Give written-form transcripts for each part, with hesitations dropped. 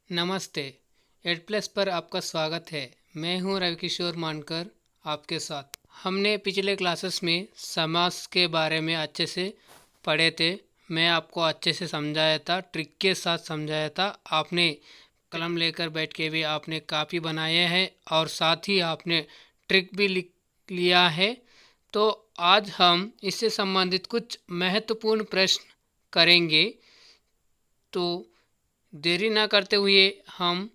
नमस्ते। Add plus पर आपका स्वागत है। मैं हूं रविकिशोर मानकर आपके साथ। हमने पिछले क्लासेस में समास के बारे में अच्छे से पढ़े थे। मैं आपको अच्छे से समझाया था, ट्रिक के साथ समझाया था। आपने कलम लेकर बैठ के भी आपने काफ़ी बनाए हैं और साथ ही आपने ट्रिक भी लिख लिया है। तो आज हम इससे संबंधित कुछ महत्वपूर्ण प्रश्न करेंगे। तो देरी ना करते हुए हम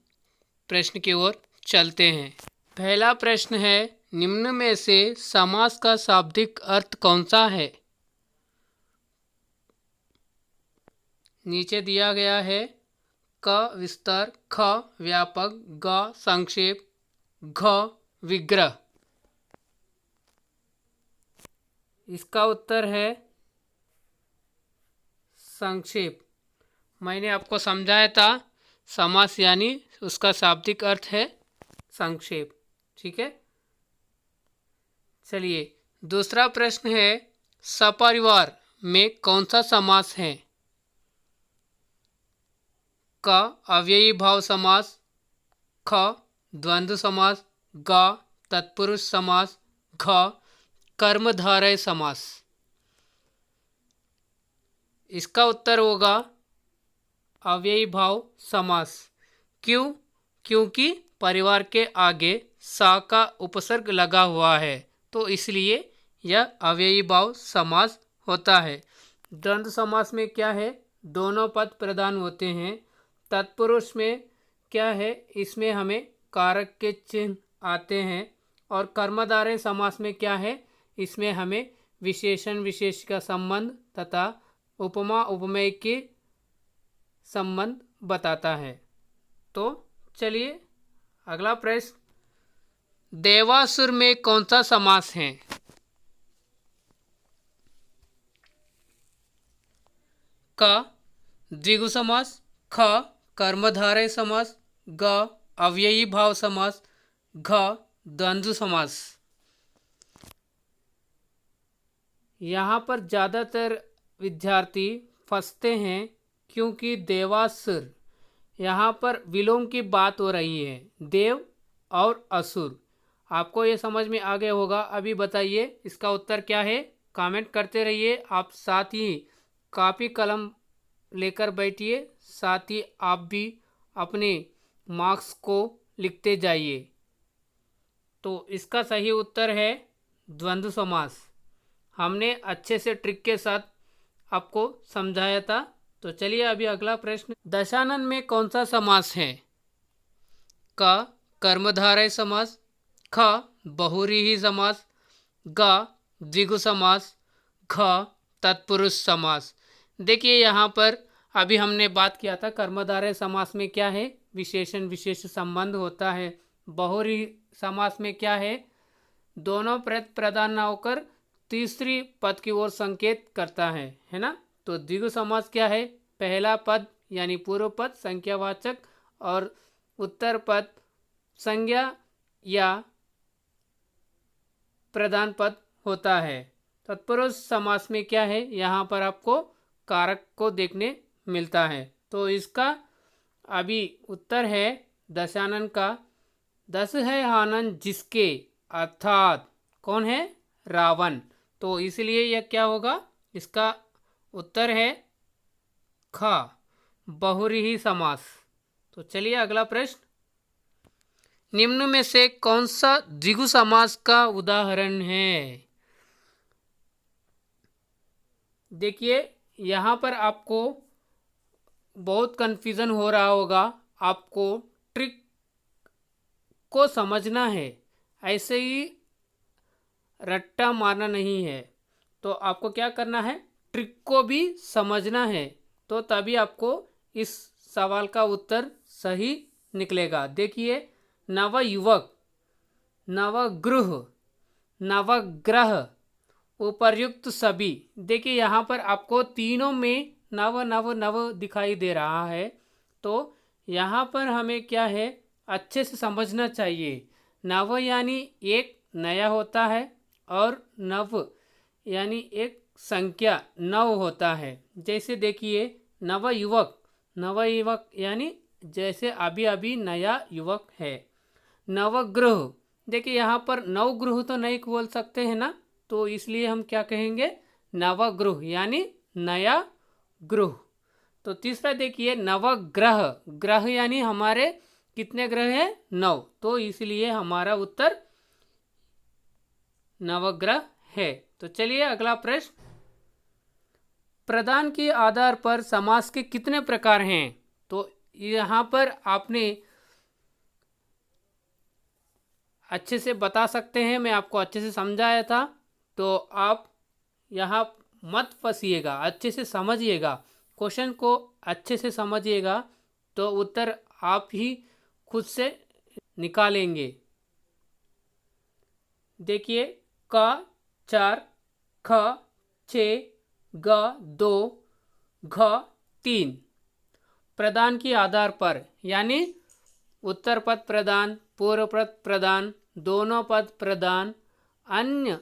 प्रश्न की ओर चलते हैं। पहला प्रश्न है, निम्न में से समास का शाब्दिक अर्थ कौन सा है? नीचे दिया गया है। क विस्तार, ख व्यापक, ग संक्षेप, घ विग्रह। इसका उत्तर है संक्षेप। मैंने आपको समझाया था, समास यानी उसका शाब्दिक अर्थ है संक्षेप। ठीक है, चलिए दूसरा प्रश्न है, सपरिवार में कौन सा समास है? क अव्ययी भाव समास, ख द्वंद्व समास, ग तत्पुरुष समास, घ कर्मधारय समास। इसका उत्तर होगा अव्ययी भाव समास। क्यों? क्योंकि परिवार के आगे सा का उपसर्ग लगा हुआ है, तो इसलिए यह अव्ययी भाव समास होता है। द्वंद्व समास में क्या है? दोनों पद प्रधान होते हैं। तत्पुरुष में क्या है? इसमें हमें कारक के चिन्ह आते हैं। और कर्मधारय समास में क्या है? इसमें हमें विशेषण विशेष का संबंध तथा उपमा उपमेय के संबंध बताता है। तो चलिए अगला प्रश्न, देवासुर में कौन सा समास है? क द्विगु समास, ख कर्मधारय समास, ग अव्ययी भाव समास, घ द्वंद्व समास। यहाँ पर ज़्यादातर विद्यार्थी फंसते हैं क्योंकि देवासुर, यहाँ पर विलोम की बात हो रही है, देव और असुर। आपको ये समझ में आ गया होगा। अभी बताइए इसका उत्तर क्या है? कमेंट करते रहिए। आप साथ ही कापी कलम लेकर बैठिए, साथ ही आप भी अपने मार्क्स को लिखते जाइए। तो इसका सही उत्तर है द्वंद्व समास। हमने अच्छे से ट्रिक के साथ आपको समझाया था। तो चलिए अभी अगला प्रश्न, दशानन में कौन सा समास है? क कर्मधारय समास, ख बहुव्रीहि समास, ग द्विगु समास, घ तत्पुरुष समास। देखिए यहाँ पर अभी हमने बात किया था, कर्मधारय समास में क्या है? विशेषण विशेष संबंध होता है। बहुव्रीहि समास में क्या है? दोनों पद प्रधान न होकर तीसरी पद की ओर संकेत करता है ना। तो द्विगु समास क्या है? पहला पद यानी पूर्व पद संख्यावाचक और उत्तर पद संज्ञा या प्रधान पद होता है। तत्पुरुष समास में क्या है? यहाँ पर आपको कारक को देखने मिलता है। तो इसका अभी उत्तर है दशानन का, दस है आनंद जिसके, अर्थात कौन है? रावण। तो इसलिए यह क्या होगा? इसका उत्तर है ख बहुव्रीहि समास। तो चलिए अगला प्रश्न, निम्न में से कौन सा द्विगु समास का उदाहरण है? देखिए यहाँ पर आपको बहुत कंफ्यूजन हो रहा होगा। आपको ट्रिक को समझना है, ऐसे ही रट्टा मारना नहीं है। तो आपको क्या करना है? ट्रिक को भी समझना है, तो तभी आपको इस सवाल का उत्तर सही निकलेगा। देखिए, नवयुवक, नवगृह, नवग्रह, उपर्युक्त सभी। देखिए यहाँ पर आपको तीनों में नव नव नव दिखाई दे रहा है। तो यहाँ पर हमें क्या है? अच्छे से समझना चाहिए। नव यानी एक नया होता है और नव यानी एक संख्या नव होता है। जैसे देखिए नवयुवक, नवयुवक यानी जैसे अभी अभी नया युवक है। नवग्रह, देखिए यहाँ पर नवग्रह तो नहीं बोल सकते हैं ना, तो इसलिए हम क्या कहेंगे, नवग्रह यानी नया ग्रह। तो तीसरा देखिए नवग्रह, ग्रह यानी हमारे कितने ग्रह हैं, 9, तो इसलिए हमारा उत्तर नवग्रह है। तो चलिए अगला प्रश्न, प्रधान के आधार पर समास के कितने प्रकार हैं। तो यहाँ पर आपने अच्छे से बता सकते हैं, मैं आपको अच्छे से समझाया था, तो आप यहाँ मत फंसिएगा, अच्छे से समझिएगा, क्वेश्चन को अच्छे से समझिएगा, तो उत्तर आप ही खुद से निकालेंगे। देखिए क 4, ख 6, ग 2, घ 3। प्रधान के आधार पर यानी उत्तर पद प्रधान, पूर्व पद प्रधान, दोनों पद प्रधान, अन्य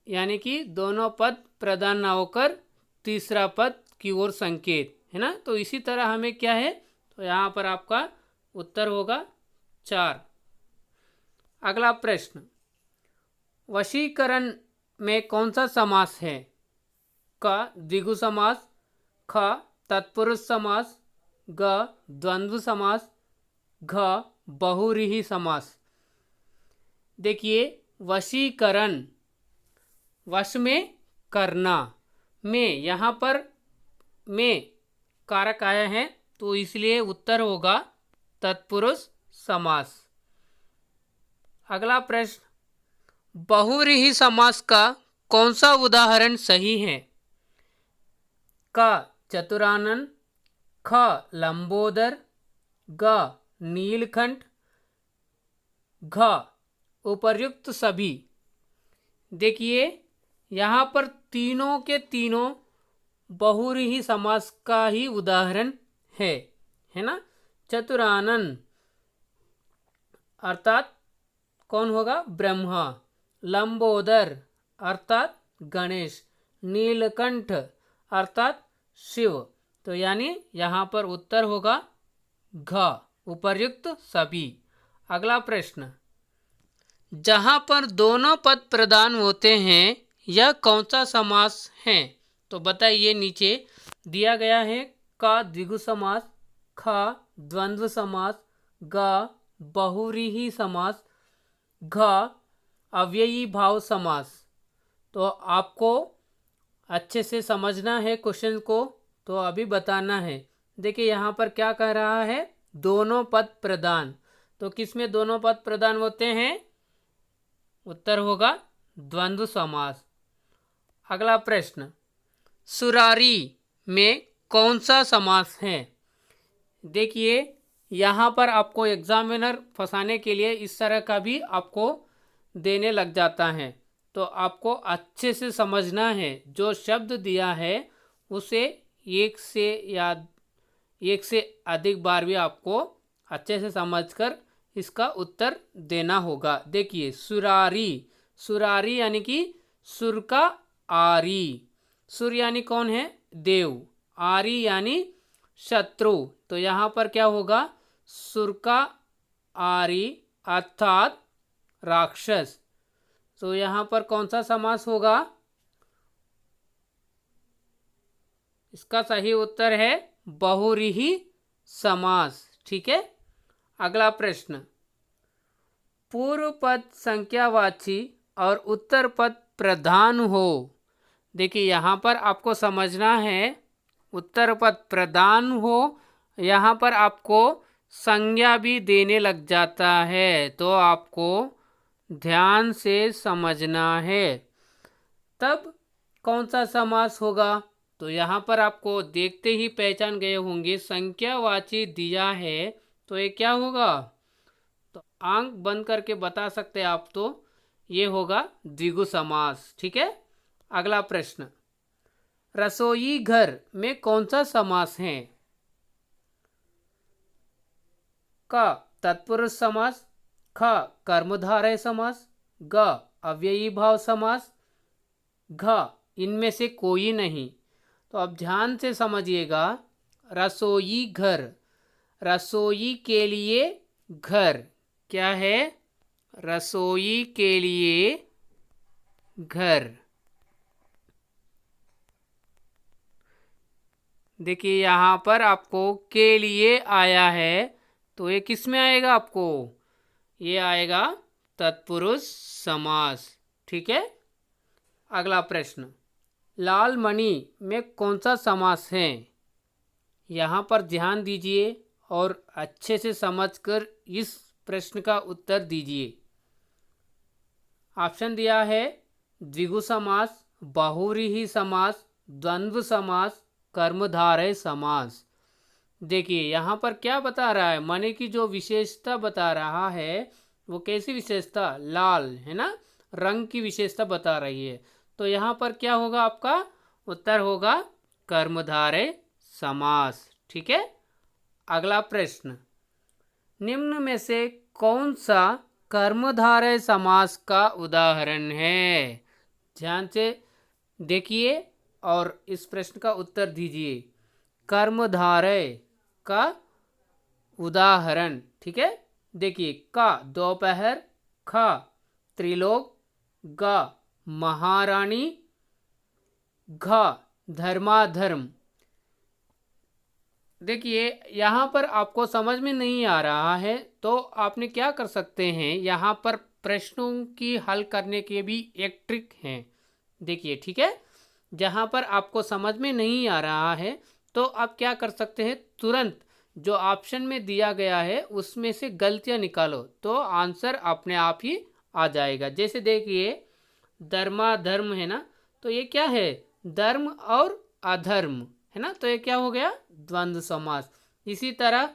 यानी कि दोनों पद प्रधान ना होकर तीसरा पद की ओर संकेत है ना। तो इसी तरह हमें क्या है, तो यहाँ पर आपका उत्तर होगा 4। अगला प्रश्न, वशीकरण में कौन सा समास है। क द्विगु समास, ख तत्पुरुष समास, ग द्वंद्व समास, घ बहुव्रीहि समास। देखिए वशीकरण, वश में करना, में यहाँ पर में कारक आया है, तो इसलिए उत्तर होगा तत्पुरुष समास। अगला प्रश्न, बहुव्रीहि समास का कौन सा उदाहरण सही है। क चतुरानन, ख लंबोदर, ग नीलकंठ, घ उपर्युक्त सभी। देखिए यहाँ पर तीनों के तीनों बहुव्रीहि समास का ही उदाहरण है ना। चतुरानन अर्थात कौन होगा, ब्रह्मा। लंबोदर अर्थात गणेश। नीलकंठ अर्थात शिव। तो यानी यहाँ पर उत्तर होगा घ, उपर्युक्त सभी। अगला प्रश्न, जहाँ पर दोनों पद प्रधान होते हैं यह कौन सा समास है। तो बताइए, नीचे दिया गया है क द्विगु समास, ख द्वंद्व समास, ग बहुव्रीहि समास, घ अव्ययी भाव समास। तो आपको अच्छे से समझना है क्वेश्चन को, तो अभी बताना है। देखिए यहाँ पर क्या कह रहा है, दोनों पद प्रधान, तो किसमें दोनों पद प्रधान होते हैं, उत्तर होगा द्वंद्व समास। अगला प्रश्न, सुरारी में कौन सा समास है। देखिए यहाँ पर आपको एग्जामिनर फंसाने के लिए इस तरह का भी आपको देने लग जाता है, तो आपको अच्छे से समझना है। जो शब्द दिया है उसे एक से अधिक बार भी आपको अच्छे से समझकर इसका उत्तर देना होगा। देखिए सुरारी, सुरारी यानी कि सुर का आरी। सुर यानी कौन है, देव। आरी यानी शत्रु। तो यहाँ पर क्या होगा, सुर का आरी अर्थात राक्षस। तो यहाँ पर कौन सा समास होगा, इसका सही उत्तर है बहुव्रीहि समास। ठीक है। अगला प्रश्न, पूर्व पद संख्यावाची और उत्तर पद प्रधान हो। देखिए यहाँ पर आपको समझना है, उत्तर पद प्रधान हो, यहाँ पर आपको संज्ञा भी देने लग जाता है, तो आपको ध्यान से समझना है। तब कौन सा समास होगा, तो यहाँ पर आपको देखते ही पहचान गए होंगे, संख्यावाची दिया है तो ये क्या होगा, तो आंख बंद करके बता सकते हैं आप, तो ये होगा द्विगु समास। ठीक है। अगला प्रश्न, रसोई घर में कौन सा समास है। क तत्पुरुष समास, ख कर्मधारय समास, ग अव्ययी भाव समास, घ इनमें से कोई नहीं। तो अब ध्यान से समझिएगा, रसोई घर, रसोई के लिए घर। क्या है? रसोई के लिए घर। देखिए यहाँ पर आपको के लिए आया है, तो ये किस में आएगा आपको? ये आएगा तत्पुरुष समास। ठीक है। अगला प्रश्न, लाल मणि में कौन सा समास है? यहाँ पर ध्यान दीजिए और अच्छे से समझकर इस प्रश्न का उत्तर दीजिए। ऑप्शन दिया है द्विगु समास, बहुव्रीहि समास, द्वंद्व समास, कर्मधारय समास। देखिए यहाँ पर क्या बता रहा है, मणि की जो विशेषता बता रहा है वो कैसी विशेषता? लाल, है ना, रंग की विशेषता बता रही है। तो यहाँ पर क्या होगा? आपका उत्तर होगा कर्मधारय समास। ठीक है। अगला प्रश्न, निम्न में से कौन सा कर्मधारय समास का उदाहरण है? ध्यान से देखिए और इस प्रश्न का उत्तर दीजिए। कर्मधारय का उदाहरण। ठीक है। देखिए, का दोपहर, ख त्रिलोक, ग महारानी, घ धर्माधर्म। देखिए यहाँ पर आपको समझ में नहीं आ रहा है तो आपने क्या कर सकते हैं, यहाँ पर प्रश्नों की हल करने के भी एक ट्रिक है। देखिए, ठीक है, जहाँ पर आपको समझ में नहीं आ रहा है तो आप क्या कर सकते हैं, तुरंत जो ऑप्शन में दिया गया है उसमें से गलतियाँ निकालो तो आंसर अपने आप ही आ जाएगा। जैसे देखिए, धर्माधर्म है ना, तो ये क्या है? धर्म और अधर्म, है ना, तो ये क्या हो गया? द्वंद्व समास। इसी तरह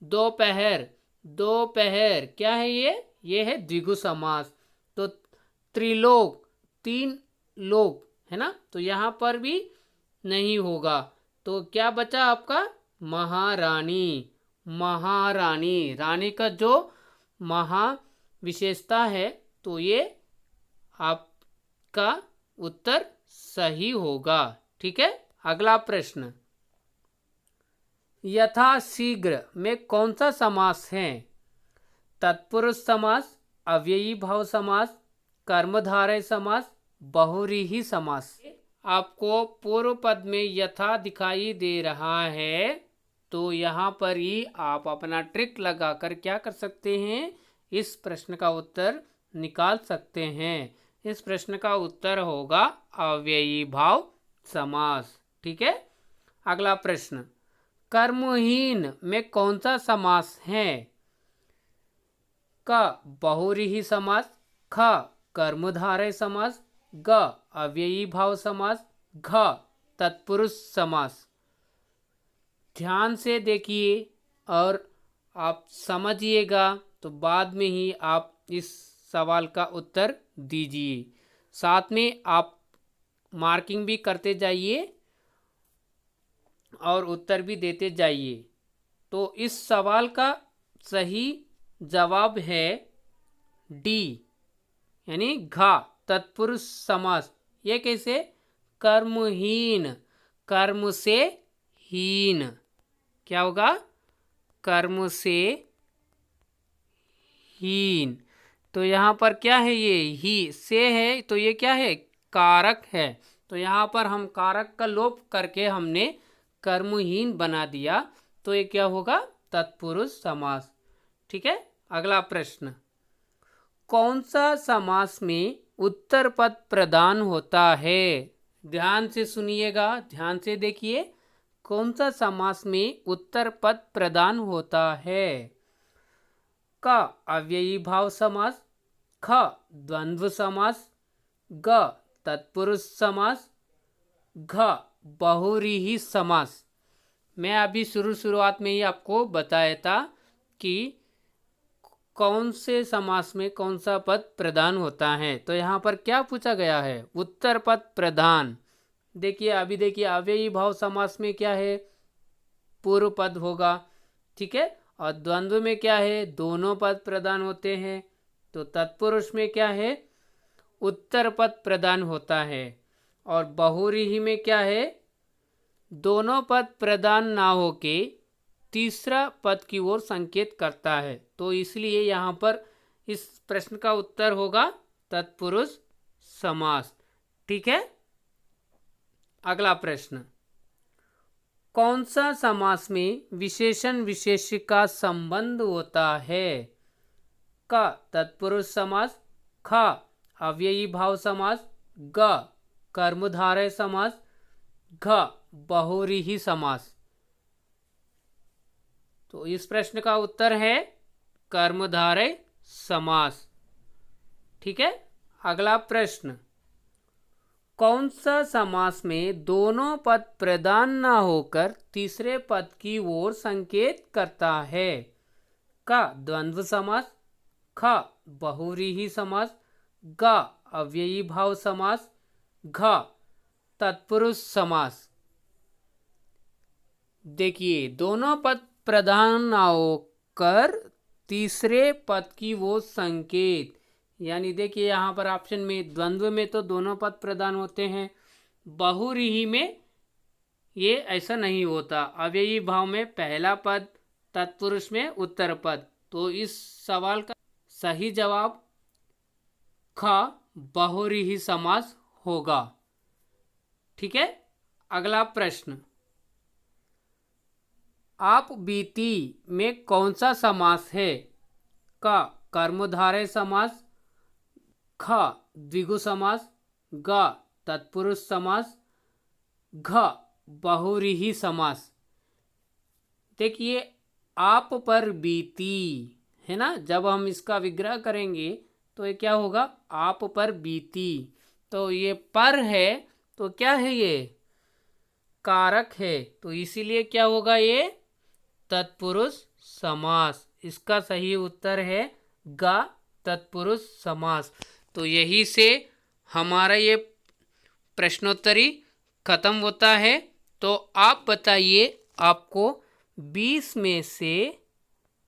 दोपहर, दोपहर क्या है? ये है द्विगु समास। तो त्रिलोक, तीन लोक, है ना, तो यहाँ पर भी नहीं होगा। तो क्या बचा आपका? महारानी। महारानी, रानी का जो महा विशेषता है, तो ये आपका उत्तर सही होगा। ठीक है। अगला प्रश्न, यथाशीघ्र में कौन सा समास है? तत्पुरुष समास, अव्ययी भाव समास, कर्मधारय समास, बहुव्रीहि समास। आपको पूर्व पद में यथा दिखाई दे रहा है, तो यहाँ पर ही आप अपना ट्रिक लगाकर क्या कर सकते हैं, इस प्रश्न का उत्तर निकाल सकते हैं। इस प्रश्न का उत्तर होगा अव्ययी भाव समास। ठीक है। अगला प्रश्न, कर्महीन में कौन सा समास है? क बहुव्रीहि समास, ख कर्मधारय समास, ग अव्ययी भाव समास, घ तत्पुरुष समास। ध्यान से देखिए और आप समझिएगा तो बाद में ही आप इस सवाल का उत्तर दीजिए। साथ में आप मार्किंग भी करते जाइए और उत्तर भी देते जाइए। तो इस सवाल का सही जवाब है डी, यानी घा तत्पुरुष समास। ये कैसे? कर्महीन, कर्म से हीन। क्या होगा? कर्म से हीन। तो यहाँ पर क्या है? ये ही से है, तो ये क्या है? कारक है। तो यहाँ पर हम कारक का लोप करके हमने कर्महीन बना दिया, तो ये क्या होगा? तत्पुरुष समास। ठीक है। अगला प्रश्न, कौन सा समास में उत्तर पद प्रधान होता है? ध्यान से सुनिएगा, ध्यान से देखिए। कौन सा समास में उत्तर पद प्रधान होता है? क अव्ययी भाव समास, ख द्वंद्व समास, ग तत्पुरुष समास, घ बहुव्रीहि समास। मैं अभी शुरुआत में ही आपको बताया था कि कौन से समास में कौन सा पद प्रधान होता है। तो यहाँ पर क्या पूछा गया है? उत्तर पद प्रधान। देखिए, अभी देखिए, अव्ययी भाव समास में क्या है? पूर्व पद होगा। ठीक है। और द्वंद्व में क्या है? दोनों पद प्रधान होते हैं। तो तत्पुरुष में क्या है? उत्तर पद प्रधान होता है। और बहुव्रीहि में क्या है? दोनों पद प्रधान ना होके तीसरा पद की ओर संकेत करता है। तो इसलिए यहाँ पर इस प्रश्न का उत्तर होगा तत्पुरुष समास। ठीक है। अगला प्रश्न, कौन सा समास में विशेषण विशेषिका संबंध होता है? क तत्पुरुष समास, ख अव्ययी भाव समास, ग कर्मधारय समास, घ बहुव्रीहि समास। तो इस प्रश्न का उत्तर है कर्मधारय समास। ठीक है। अगला प्रश्न, कौन सा समास में दोनों पद प्रधान न होकर तीसरे पद की ओर संकेत करता है? क द्वंद्व समास, ख बहुव्रीहि समास, ग अव्ययी भाव समास, घ तत्पुरुष समास। देखिए, दोनों पद प्रधान न होकर तीसरे पद की वो संकेत, यानी देखिए यहाँ पर ऑप्शन में द्वंद्व में तो दोनों पद प्रधान होते हैं, बहुव्रीहि में ये ऐसा नहीं होता, अव्ययी भाव में पहला पद, तत्पुरुष में उत्तर पद। तो इस सवाल का सही जवाब ख बहुव्रीहि समास होगा। ठीक है। अगला प्रश्न, आप बीती में कौन सा समास है? क कर्मधारय समास, ख द्विगु समास, ग तत्पुरुष समास, घ बहुव्रीहि समास। देखिए, आप पर बीती है ना, जब हम इसका विग्रह करेंगे तो ये क्या होगा? आप पर बीती। तो ये पर है तो क्या है? ये कारक है, तो इसीलिए क्या होगा? ये तत्पुरुष समास। इसका सही उत्तर है ग तत्पुरुष समास। तो यही से हमारा ये प्रश्नोत्तरी खत्म होता है। तो आप बताइए, आपको 20 में से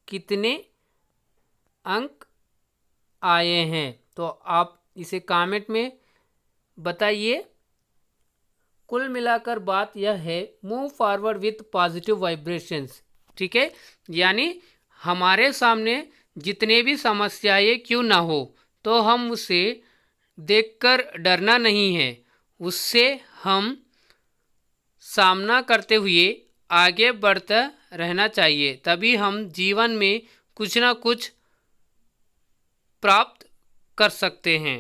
कितने अंक आए हैं? तो आप इसे कमेंट में बताइए। कुल मिलाकर बात यह है, move forward with positive vibrations. ठीक है। यानी हमारे सामने जितने भी समस्याएं क्यों ना हो, तो हम उसे देखकर डरना नहीं है, उससे हम सामना करते हुए आगे बढ़ता रहना चाहिए। तभी हम जीवन में कुछ ना कुछ प्राप्त कर सकते हैं।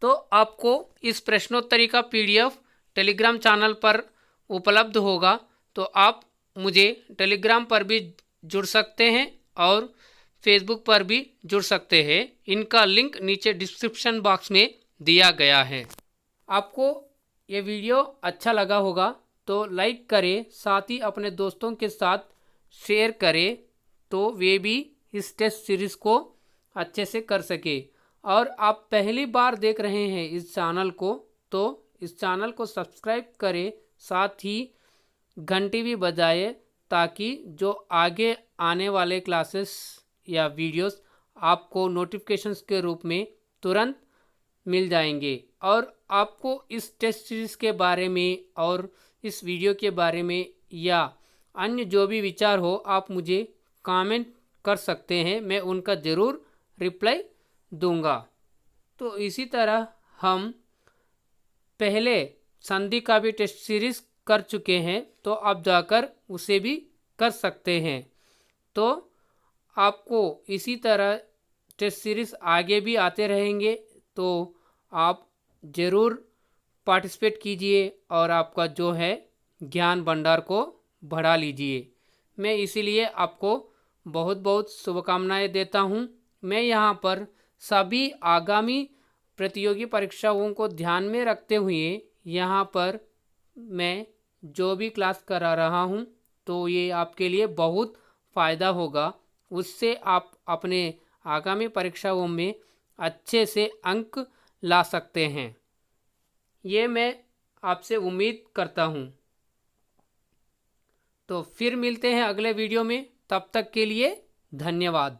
तो आपको इस प्रश्नोत्तरी का PDF टेलीग्राम चैनल पर उपलब्ध होगा। तो आप मुझे टेलीग्राम पर भी जुड़ सकते हैं और फेसबुक पर भी जुड़ सकते हैं। इनका लिंक नीचे डिस्क्रिप्शन बॉक्स में दिया गया है। आपको ये वीडियो अच्छा लगा होगा तो लाइक करें, साथ ही अपने दोस्तों के साथ शेयर करें, तो वे भी इस टेस्ट सीरीज़ को अच्छे से कर सके। और आप पहली बार देख रहे हैं इस चैनल को, तो इस चैनल को सब्सक्राइब करें, साथ ही घंटी भी बजाए, ताकि जो आगे आने वाले क्लासेस या वीडियोस आपको नोटिफिकेशंस के रूप में तुरंत मिल जाएंगे। और आपको इस टेस्ट सीरीज़ के बारे में और इस वीडियो के बारे में या अन्य जो भी विचार हो, आप मुझे कमेंट कर सकते हैं, मैं उनका ज़रूर रिप्लाई दूंगा। तो इसी तरह हम पहले संधि का भी टेस्ट सीरीज़ कर चुके हैं, तो आप जाकर उसे भी कर सकते हैं। तो आपको इसी तरह टेस्ट सीरीज़ आगे भी आते रहेंगे, तो आप ज़रूर पार्टिसिपेट कीजिए और आपका जो है ज्ञान भंडार को बढ़ा लीजिए। मैं इसीलिए आपको बहुत बहुत शुभकामनाएं देता हूं। मैं यहाँ पर सभी आगामी प्रतियोगी परीक्षाओं को ध्यान में रखते हुए यहाँ पर मैं जो भी क्लास करा रहा हूँ, तो ये आपके लिए बहुत फ़ायदा होगा। उससे आप अपने आगामी परीक्षाओं में अच्छे से अंक ला सकते हैं, ये मैं आपसे उम्मीद करता हूँ। तो फिर मिलते हैं अगले वीडियो में, तब तक के लिए धन्यवाद।